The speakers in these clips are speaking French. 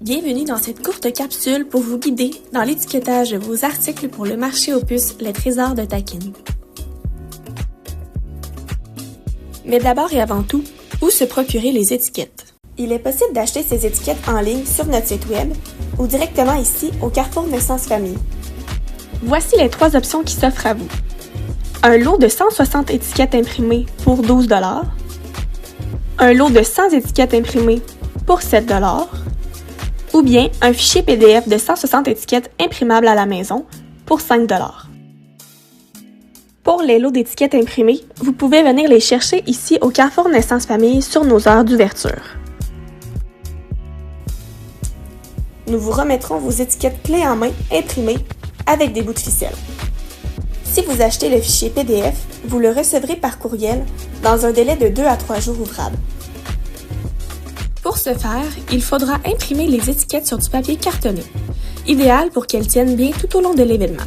Bienvenue dans cette courte capsule pour vous guider dans l'étiquetage de vos articles pour le marché aux puces Les Trésors de Takin. Mais d'abord et avant tout, où se procurer les étiquettes? Il est possible d'acheter ces étiquettes en ligne sur notre site web ou directement ici au Carrefour Naissance Famille. Voici les 3 options qui s'offrent à vous. Un lot de 160 étiquettes imprimées pour 12 $, un lot de 100 étiquettes imprimées pour 7 $, ou bien un fichier PDF de 160 étiquettes imprimables à la maison pour 5 $. Pour les lots d'étiquettes imprimées, vous pouvez venir les chercher ici au Carrefour Naissance Famille sur nos heures d'ouverture. Nous vous remettrons vos étiquettes clés en main imprimées avec des bouts de ficelle. Si vous achetez le fichier PDF, vous le recevrez par courriel dans un délai de 2 à 3 jours ouvrables. Pour ce faire, il faudra imprimer les étiquettes sur du papier cartonné, idéal pour qu'elles tiennent bien tout au long de l'événement.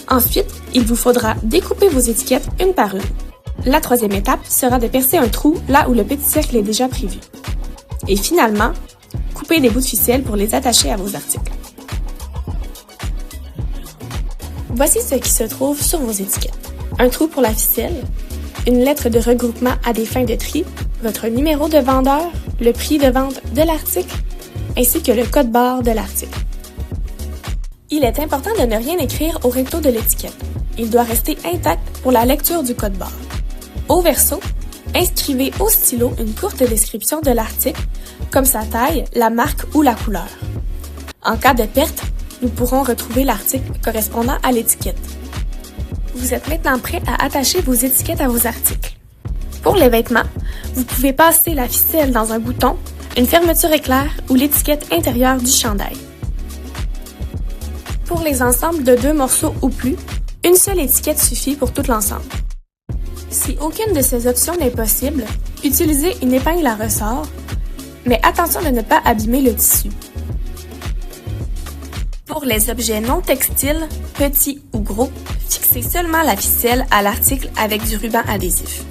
Ensuite, il vous faudra découper vos étiquettes une par une. La 3e étape sera de percer un trou là où le petit cercle est déjà prévu. Et finalement, couper des bouts de ficelle pour les attacher à vos articles. Voici ce qui se trouve sur vos étiquettes. Un trou pour la ficelle, une lettre de regroupement à des fins de tri, votre numéro de vendeur, le prix de vente de l'article, ainsi que le code barre de l'article. Il est important de ne rien écrire au recto de l'étiquette. Il doit rester intact pour la lecture du code barre. Au verso, inscrivez au stylo une courte description de l'article, comme sa taille, la marque ou la couleur. En cas de perte, nous pourrons retrouver l'article correspondant à l'étiquette. Vous êtes maintenant prêt à attacher vos étiquettes à vos articles. Pour les vêtements, vous pouvez passer la ficelle dans un bouton, une fermeture éclair ou l'étiquette intérieure du chandail. Pour les ensembles de 2 morceaux ou plus, une seule étiquette suffit pour tout l'ensemble. Si aucune de ces options n'est possible, utilisez une épingle à ressort, mais attention de ne pas abîmer le tissu. Pour les objets non textiles, petits ou gros, fixez seulement la ficelle à l'article avec du ruban adhésif.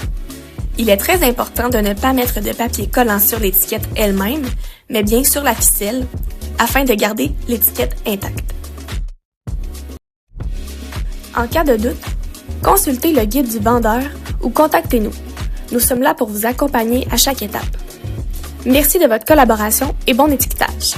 Il est très important de ne pas mettre de papier collant sur l'étiquette elle-même, mais bien sur la ficelle, afin de garder l'étiquette intacte. En cas de doute, consultez le guide du vendeur ou contactez-nous. Nous sommes là pour vous accompagner à chaque étape. Merci de votre collaboration et bon étiquetage!